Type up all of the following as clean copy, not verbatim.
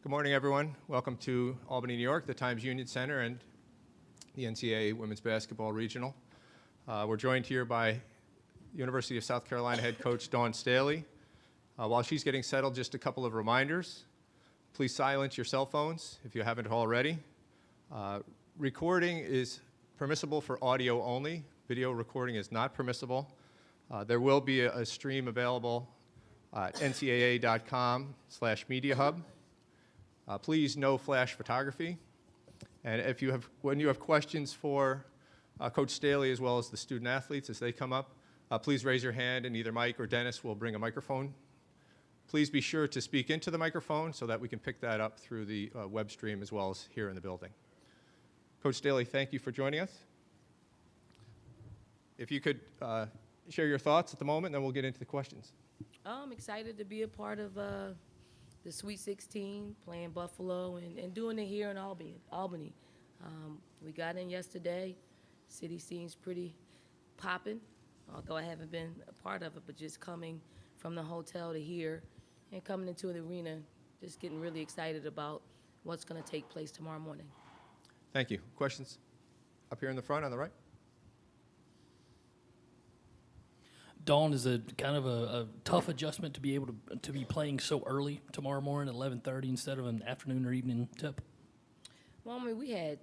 Good morning, everyone. Welcome to Albany, New York, the Times Union Center, and the NCAA Women's Basketball Regional. We're joined here by University of South Carolina head coach Dawn Staley. While she's getting settled, just a couple of reminders. Please silence your cell phones if you haven't already. Recording is permissible for audio only. Video recording is not permissible. There will be a stream available at ncaa.com/mediahub. Please, no flash photography. And when you have questions for Coach Staley as well as the student athletes as they come up, please raise your hand and either Mike or Dennis will bring a microphone. Please be sure to speak into the microphone so that we can pick that up through the web stream as well as here in the building. Coach Staley, thank you for joining us. If you could share your thoughts at the moment, then we'll get into the questions. I'm excited to be a part of the Sweet 16, playing Buffalo, and doing it here in Albany. We got in yesterday. City seems pretty popping, although I haven't been a part of it, but just coming from the hotel to here and coming into the arena, just getting really excited about what's going to take place tomorrow morning. Thank you. Questions up here in the front on the right? Dawn, is a kind of a tough adjustment to be able to be playing so early tomorrow morning at 11:30 instead of an afternoon or evening tip? Well, I mean, we had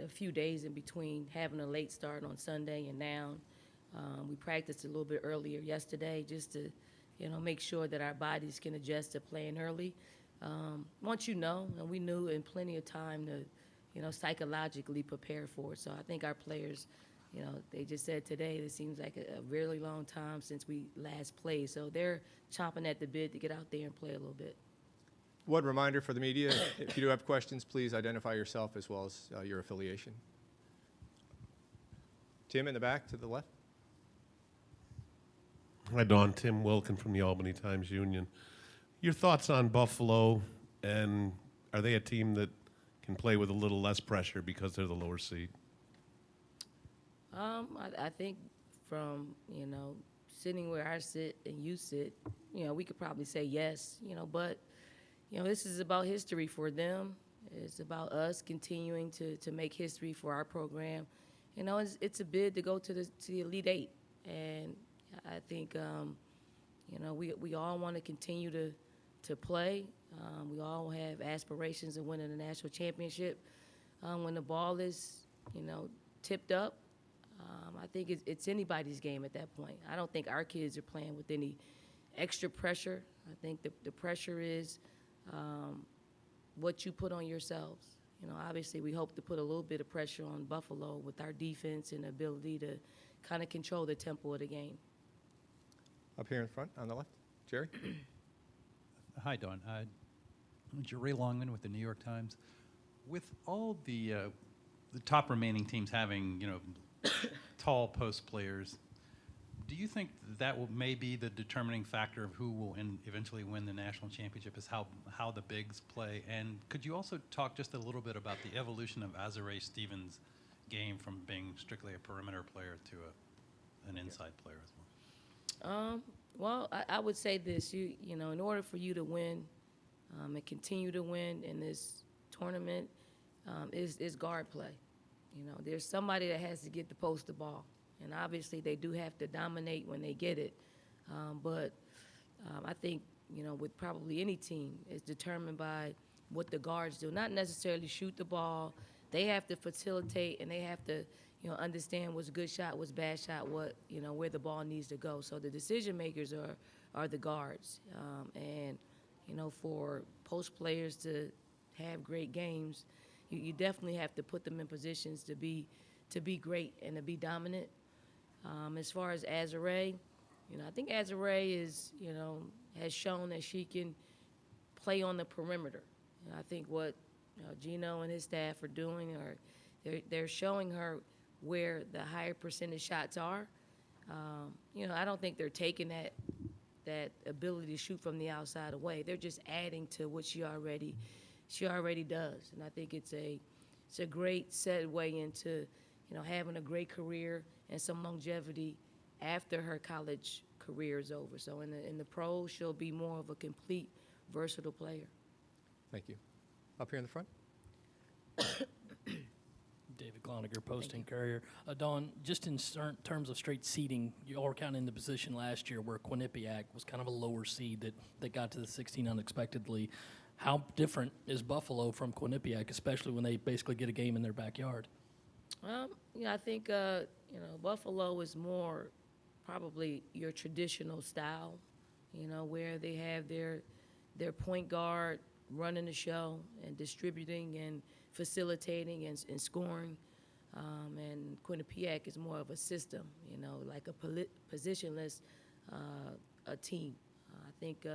a few days in between having a late start on Sunday and now. We practiced a little bit earlier yesterday just to, make sure that our bodies can adjust to playing early. Once and we knew in plenty of time to, psychologically prepare for it. So I think our players, they just said today it seems like a really long time since we last played. So they're chomping at the bit to get out there and play a little bit. One reminder for the media, if you do have questions, please identify yourself as well as your affiliation. Tim in the back to the left. Hi, Dawn. Tim Wilkin from the Albany Times Union. Your thoughts on Buffalo, and are they a team that can play with a little less pressure because they're the lower seed? I think from, sitting where I sit and you sit, we could probably say yes, but, this is about history for them. It's about us continuing to make history for our program. It's a bid to go to the Elite Eight. And I think, we all want to continue to play. We all have aspirations of winning a national championship. When the ball is, tipped up, I think it's anybody's game at that point. I don't think our kids are playing with any extra pressure. I think the pressure is what you put on yourselves. Obviously we hope to put a little bit of pressure on Buffalo with our defense and ability to kind of control the tempo of the game. Up here in front on the left. Jerry? Hi, Dawn. Jerry Longman with the New York Times. With all the top remaining teams having, tall post players, do you think that may be the determining factor of who will eventually win the national championship, is how the bigs play? And could you also talk just a little bit about the evolution of Azurá Stevens' game from being strictly a perimeter player to an inside player as well? Well, I would say this, in order for you to win and continue to win in this tournament is guard play. There's somebody that has to get the poster ball, and obviously they do have to dominate when they get it. But I think, with probably any team, it's determined by what the guards do. Not necessarily shoot the ball. They have to facilitate, and they have to, understand what's a good shot, what's bad shot, what, where the ball needs to go. So the decision makers are the guards. And, for post players to have great games, you definitely have to put them in positions to be great and to be dominant. As far as Azurá, I think Azurá has shown that she can play on the perimeter. I think what Gino and his staff are doing, they're showing her where the higher percentage shots are. I don't think they're taking that ability to shoot from the outside away. They're just adding to what she already does, and I think it's a great segue into having a great career and some longevity after her college career is over. So in the pros, she'll be more of a complete, versatile player. Thank you. Up here in the front. David Gloniger, Post and Courier. Dawn, just in terms of straight seeding, you all were kind of in the position last year where Quinnipiac was kind of a lower seed that got to the 16 unexpectedly. How different is Buffalo from Quinnipiac, especially when they basically get a game in their backyard? I think Buffalo is more probably your traditional style, where they have their point guard running the show and distributing and facilitating and scoring. And Quinnipiac is more of a system, like a positionless a team. I think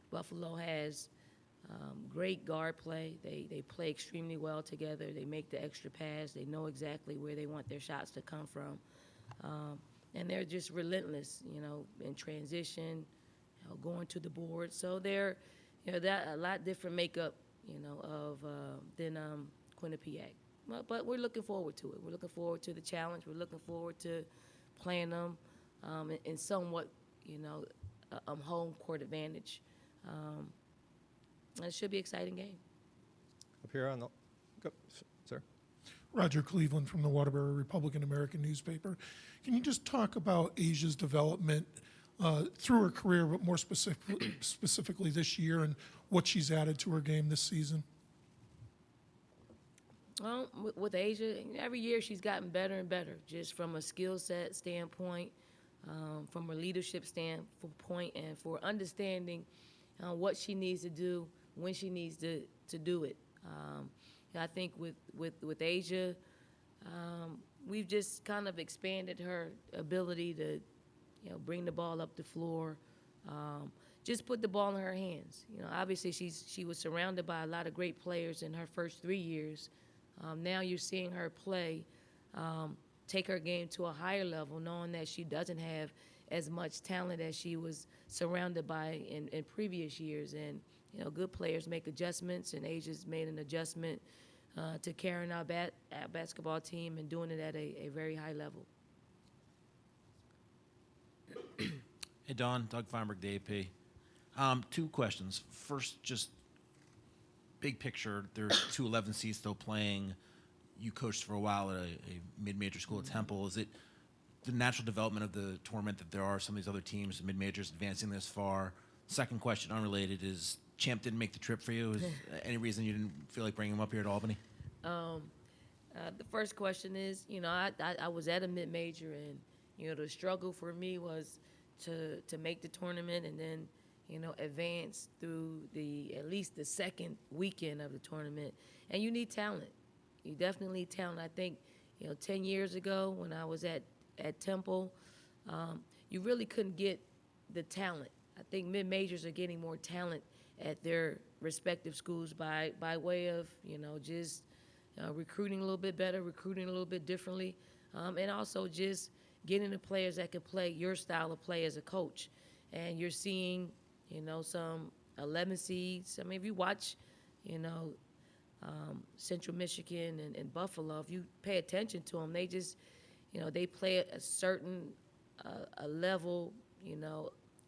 Buffalo has great guard play. They play extremely well together. They make the extra pass. They know exactly where they want their shots to come from. And they're just relentless, in transition, going to the board. So they're, that a lot different makeup, than Quinnipiac. But we're looking forward to it. We're looking forward to the challenge. We're looking forward to playing them in somewhat, home court advantage. It should be an exciting game. Up here on the, go, sir. Roger Cleveland from the Waterbury Republican American newspaper. Can you just talk about Asia's development through her career, but more specifically this year, and what she's added to her game this season? Well, with Asia, every year she's gotten better and better, just from a skill set standpoint, from a leadership standpoint, and for understanding what she needs to do when she needs to do it. I think with Asia, we've just kind of expanded her ability to, bring the ball up the floor, just put the ball in her hands. Obviously she was surrounded by a lot of great players in her first 3 years. Now you're seeing her play, take her game to a higher level, knowing that she doesn't have as much talent as she was surrounded by in previous years. And, good players make adjustments, and Asia's made an adjustment to carrying our basketball team and doing it at a very high level. Hey, Don. Doug Feinberg, the AP. 2 questions. First, just big picture. There's 2 11 seeds still playing. You coached for a while at a mid-major school at Temple. Is it the natural development of the tournament that there are some of these other teams, mid-majors, advancing this far? Second question, unrelated, is Champ didn't make the trip for you. Is any reason you didn't feel like bringing him up here to Albany? The first question is, I was at a mid-major, and, the struggle for me was to make the tournament and then, advance through at least the second weekend of the tournament. And you need talent. You definitely need talent. I think, 10 years ago when I was at Temple, you really couldn't get the talent. I think mid-majors are getting more talent at their respective schools by way of, just recruiting a little bit better, recruiting a little bit differently, and also just getting the players that can play your style of play as a coach. And you're seeing, some 11 seeds. I mean, if you watch, Central Michigan and Buffalo, if you pay attention to them, they just, they play at a certain a level,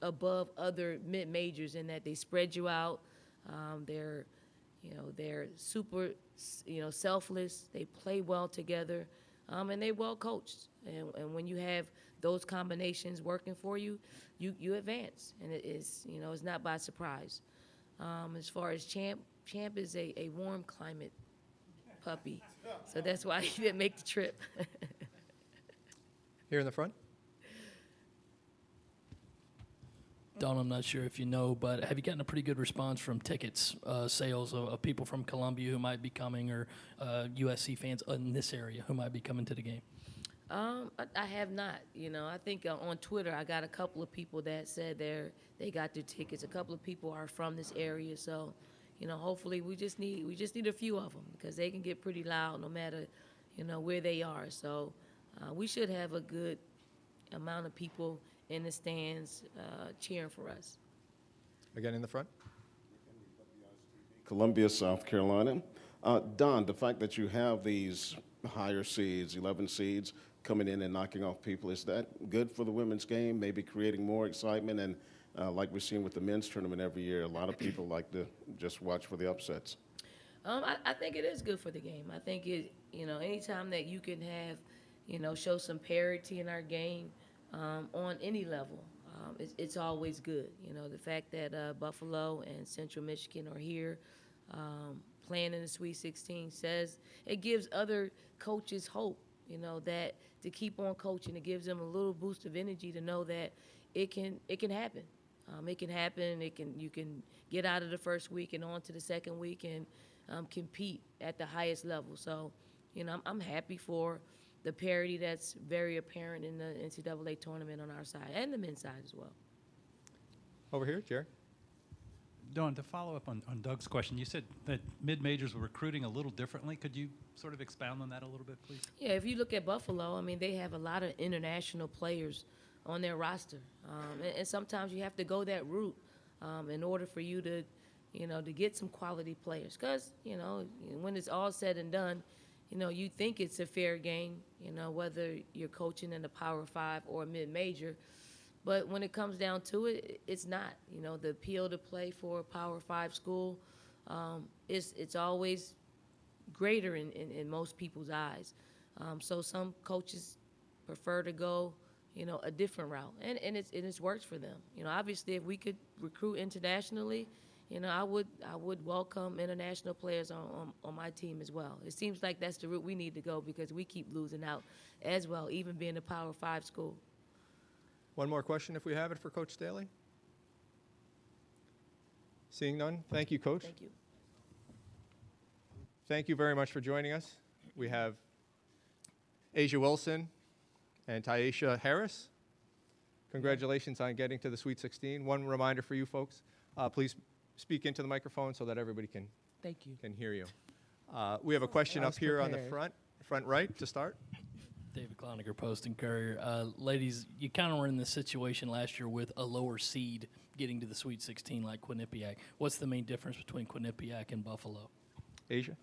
above other mid-majors in that they spread you out. They're super, selfless. They play well together, and they're well coached. And when you have those combinations working for you, you advance, and it's not by surprise. As far as Champ is a warm climate puppy, so that's why he didn't make the trip. Here in the front. Don, I'm not sure if you know, but have you gotten a pretty good response from tickets sales of people from Columbia who might be coming, or USC fans in this area who might be coming to the game? I have not. I think on Twitter I got a couple of people that said they got their tickets. A couple of people are from this area, so hopefully we just need a few of them, because they can get pretty loud no matter where they are. So we should have a good amount of people in the stands cheering for us. Again in the front. Columbia, South Carolina. Don, the fact that you have these higher seeds, 11 seeds, coming in and knocking off people, is that good for the women's game, maybe creating more excitement? And like we've seen with the men's tournament every year, a lot of people like to just watch for the upsets. I think it is good for the game. I think anytime that you can have, show some parity in our game on any level, it's always good. The fact that Buffalo and Central Michigan are here playing in the Sweet 16 says it gives other coaches hope, that to keep on coaching. It gives them a little boost of energy to know that it can happen. It can happen. You can get out of the first week and on to the second week and compete at the highest level. So, I'm happy for the parity that's very apparent in the NCAA tournament on our side and the men's side as well. Over here, Jared. Dawn, to follow up on Doug's question, you said that mid-majors were recruiting a little differently. Could you sort of expound on that a little bit, please? Yeah, if you look at Buffalo, they have a lot of international players on their roster. And sometimes you have to go that route in order for you to, to get some quality players. Because, when it's all said and done, you think it's a fair game, whether you're coaching in the Power 5 or a mid-major. But when it comes down to it, it's not. The appeal to play for a Power 5 school, it's always greater in most people's eyes. So some coaches prefer to go, a different route, and it's works for them. Obviously, if we could recruit internationally, I would welcome international players on my team as well. It seems like that's the route we need to go because we keep losing out as well, even being a Power 5 school. One more question, if we have it, for Coach Staley. Seeing none, thank you, Coach. Thank you. Thank you very much for joining us. We have Asia Wilson and Tyasha Harris. Congratulations on getting to the Sweet 16. One reminder for you folks, please speak into the microphone so that everybody can hear you. We have a question up here on the front right to start. David Cloninger, Post and Courier. Ladies, you kind of were in this situation last year with a lower seed getting to the Sweet 16 like Quinnipiac. What's the main difference between Quinnipiac and Buffalo? Asia?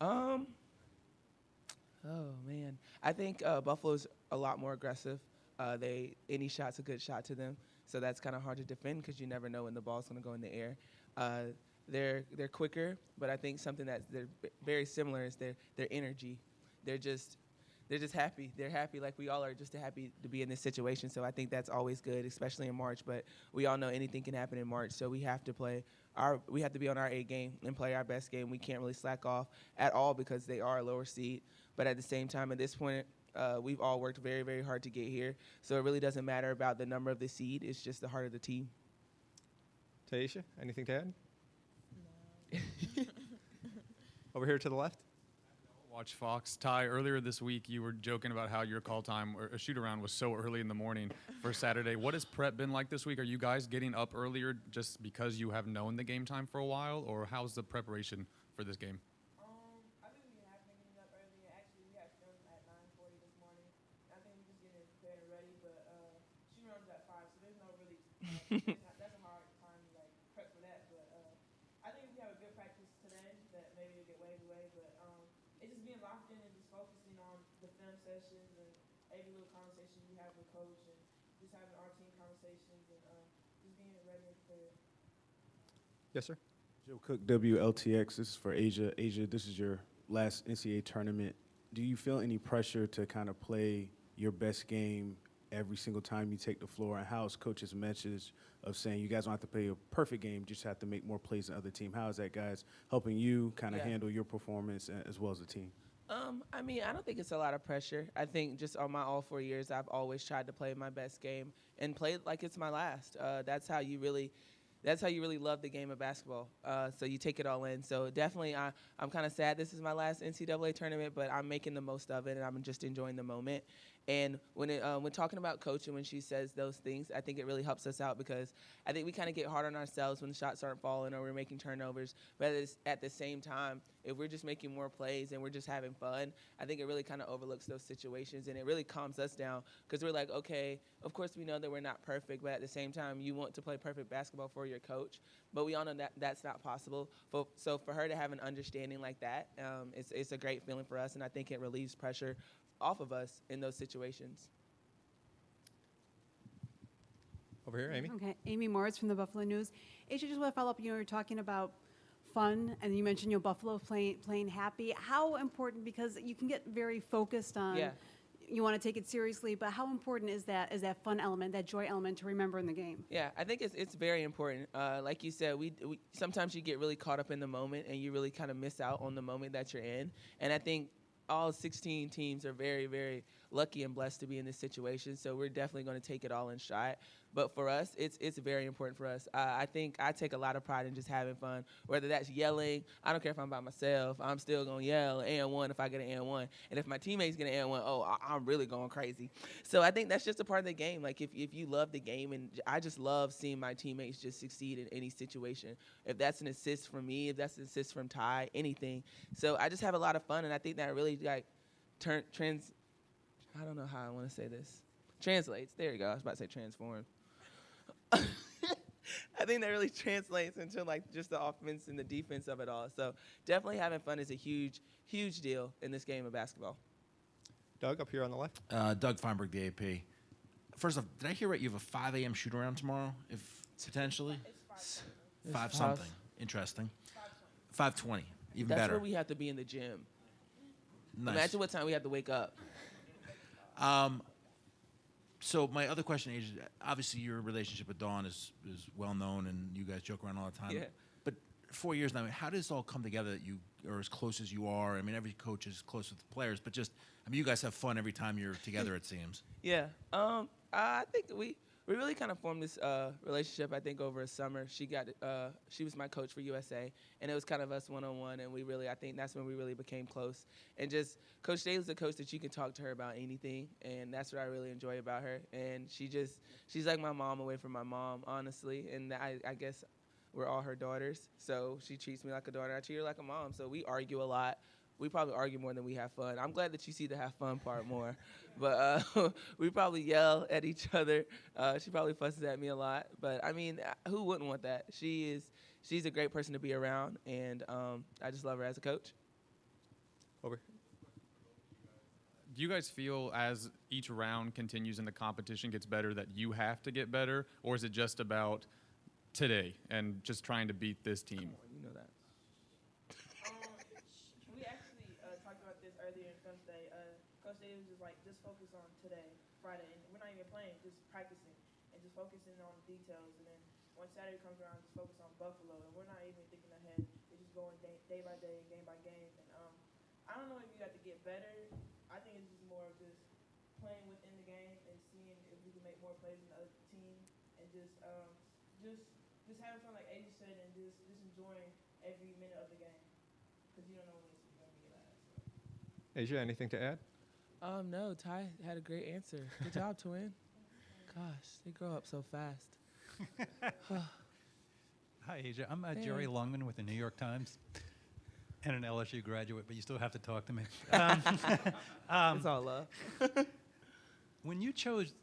Oh, man. I think Buffalo's a lot more aggressive. Any shot's a good shot to them, so that's kind of hard to defend because you never know when the ball's going to go in the air. They're quicker, but I think something that they're very similar is their energy. They're just happy. They're happy like we all are, just happy to be in this situation. So I think that's always good, especially in March. But we all know anything can happen in March, so we have to be on our A game and play our best game. We can't really slack off at all because they are a lower seed. But at the same time, at this point, we've all worked very, very hard to get here. So it really doesn't matter about the number of the seed. It's just the heart of the team. Tyasha, anything to add? No. Over here to the left. Watch Fox. Ty, earlier this week you were joking about how your call time or a shoot around was so early in the morning for Saturday. What has prep been like this week? Are you guys getting up earlier just because you have known the game time for a while, or how's the preparation for this game? I think we have been getting up early. Actually, we had film at 9:40 this morning. I think we're just getting prepared and ready, but shoot around is at 5, so there's no really that's a hard time to prep for that. But I think if we have a good practice today, that maybe it'll get waved away. But it's just being locked in and just focusing on the film sessions and every little conversation we have with coach and just having our team conversations and just being ready and prepared. Yes, sir. Joe Cook, WLTX. This is for Asia. Asia, this is your last NCAA tournament. Do you feel any pressure to kind of play your best game every single time you take the floor? And how is coach's message of saying you guys don't have to play a perfect game, just have to make more plays than other team? How is that, guys, helping you kind of handle your performance as well as the team? I don't think it's a lot of pressure. I think just on my all 4 years, I've always tried to play my best game and play like it's my last. That's how you really love the game of basketball. So you take it all in. So definitely, I'm kind of sad this is my last NCAA tournament, but I'm making the most of it, and I'm just enjoying the moment. And when talking about coach and when she says those things, I think it really helps us out because I think we kind of get hard on ourselves when the shots aren't falling or we're making turnovers. But at the same time, if we're just making more plays and we're just having fun, I think it really kind of overlooks those situations and it really calms us down because we're like, okay, of course we know that we're not perfect, but at the same time, you want to play perfect basketball for your coach. But we all know that that's not possible. So for her to have an understanding like that, it's a great feeling for us, and I think it relieves pressure off of us in those situations. Over here, Amy. Okay, Amy Moritz from the Buffalo News. Asia, just want to follow up. You were talking about fun, and you mentioned Buffalo playing happy. How important, because you can get very focused on. Yeah. You want to take it seriously, but how important is that fun element, that joy element to remember in the game? Yeah, I think it's very important. Like you said, we sometimes you get really caught up in the moment and you really kind of miss out on the moment that you're in. And I think all 16 teams are very, very lucky and blessed to be in this situation. So we're definitely going to take it all in stride. But for us, it's very important for us. I think I take a lot of pride in just having fun, whether that's yelling. I don't care if I'm by myself. I'm still going to yell and one if I get an and one. And if my teammates get an and one, I'm really going crazy. So I think that's just a part of the game. Like if you love the game, and I just love seeing my teammates just succeed in any situation. If that's an assist from me, if that's an assist from Ty, anything. So I just have a lot of fun, and I think that really like I don't know how I want to say this. Translates. There you go. I was about to say transform. I think that really translates into like just the offense and the defense of it all. So definitely having fun is a huge, huge deal in this game of basketball. Doug, up here on the left. Doug Feinberg, the AP. First off, did I hear right? You have a 5 a.m. shoot around tomorrow, if potentially? It's 5 something. Interesting. 5:20. Even That's better. where we have to be in the gym. Nice. Imagine what time we have to wake up. So my other question is, obviously your relationship with Dawn is well known, and you guys joke around all the time. Yeah. But 4 years now, I mean, how does this all come together that you are as close as you are? I mean, every coach is close with the players, but just, I mean, you guys have fun every time you're together, it seems. Yeah. I think we really kind of formed this relationship, I think, over a summer. She was my coach for USA, and it was kind of us one-on-one, and I think that's when we really became close. And just, Coach Staley's a coach that you can talk to her about anything, and that's what I really enjoy about her. And she's like my mom away from my mom, honestly, and I guess we're all her daughters, so she treats me like a daughter. I treat her like a mom, so we argue a lot. We probably argue more than we have fun. I'm glad that you see the have fun part more. But we probably yell at each other. She probably fusses at me a lot. But, I mean, who wouldn't want that? She's a great person to be around, and I just love her as a coach. Over. Do you guys feel as each round continues and the competition gets better that you have to get better, or is it just about today and just trying to beat this team? You know that. We actually talked about this earlier in film today. Coach Davis was just like, just focus on today, Friday, and we're not even playing, just practicing and just focusing on the details. And then when Saturday comes around, just focus on Buffalo, and we're not even thinking ahead. We're just going day by day, game by game. And I don't know if you have to get better. I think it's just more of just playing within the game and seeing if we can make more plays than the other team, and just having fun, like Asia said, and just enjoying every minute of the game, because you don't know when it's going to be last. So. Asia, anything to add? No, Ty had a great answer. Good job, twin. Gosh, they grow up so fast. Hi, Asia. I'm Jerry Longman with the New York Times and an LSU graduate, but you still have to talk to me. It's all love. When you chose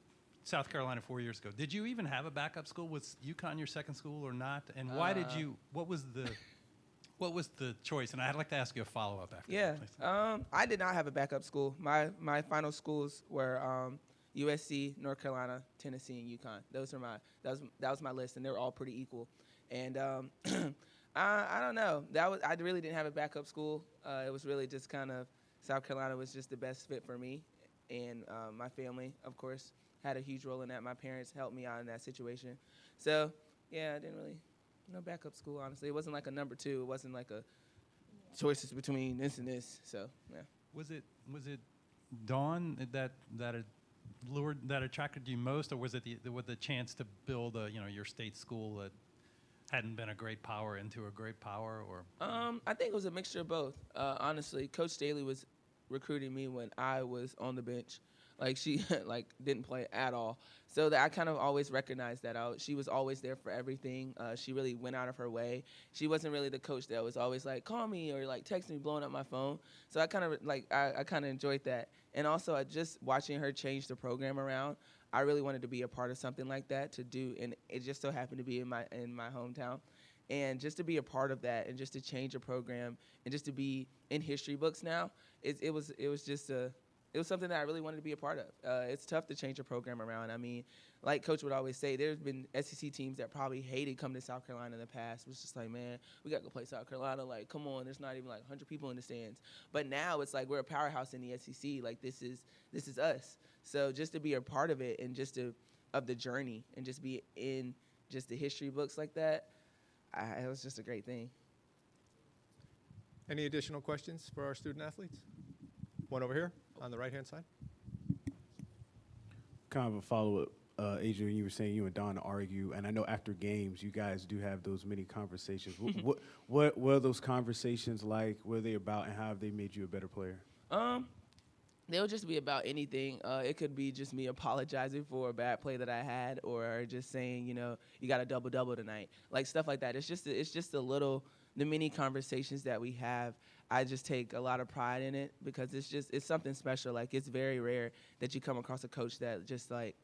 South Carolina 4 years ago, did you even have a backup school? Was UConn your second school or not? And why did you? What was the choice? And I'd like to ask you a follow-up after. Yeah. That, please. I did not have a backup school. My final schools were USC, North Carolina, Tennessee, and UConn. That was my list, and they were all pretty equal. And I don't know. I really didn't have a backup school. It was really just kind of South Carolina was just the best fit for me, and my family, of course, had a huge role in that. My parents helped me out in that situation. So yeah, I didn't really no backup school. Honestly, it wasn't like a number two. It wasn't like a choices between this and this. So yeah. Was it Dawn that attracted you most, or was it the chance to build your state school that hadn't been a great power into a great power, or? I think it was a mixture of both. Honestly, Coach Staley was recruiting me when I was on the bench. Like she didn't play at all. So that I kind of always recognized that out. She was always there for everything. She really went out of her way. She wasn't really the coach that was always like, call me or like text me, blowing up my phone. So I kind of I kind of enjoyed that. And also just watching her change the program around, I really wanted to be a part of something like that to do, and it just so happened to be in my hometown. And just to be a part of that, and just to change a program, and just to be in history books now, it was just it was something that I really wanted to be a part of. It's tough to change a program around. I mean, like Coach would always say, there's been SEC teams that probably hated coming to South Carolina in the past. It was just like, man, we got to go play South Carolina. Like, come on, there's not even like 100 people in the stands. But now it's like we're a powerhouse in the SEC. Like, this is us. So just to be a part of it and just of the journey and just be in just the history books like that, it was just a great thing. Any additional questions for our student athletes? One over here on the right-hand side. Kind of a follow-up, Adrian, you were saying you and Don argue, and I know after games you guys do have those many conversations. What were those conversations like? What were they about, and how have they made you a better player? They'll just be about anything. It could be just me apologizing for a bad play that I had, or just saying, you know, you got a double-double tonight, like stuff like that. It's just the mini conversations that we have. I just take a lot of pride in it because it's something special. Like, it's very rare that you come across a coach that just like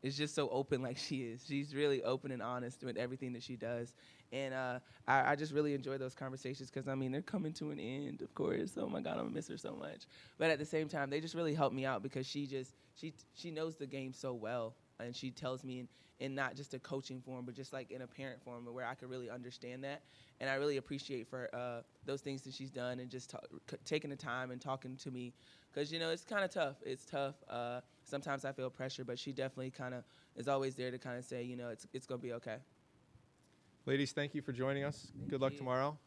is just so open like she is. She's really open and honest with everything that she does. And I just really enjoy those conversations because, I mean, they're coming to an end, of course. Oh, my God, I'm going to miss her so much. But at the same time, they just really help me out because she knows the game so well. And she tells me in not just a coaching form, but just like in a parent form where I could really understand that. And I really appreciate for those things that she's done and just taking the time and talking to me because, you know, it's kind of tough. It's tough. Sometimes I feel pressure, but she definitely kind of is always there to kind of say, you know, it's going to be okay. Ladies, thank you for joining us. Good luck tomorrow.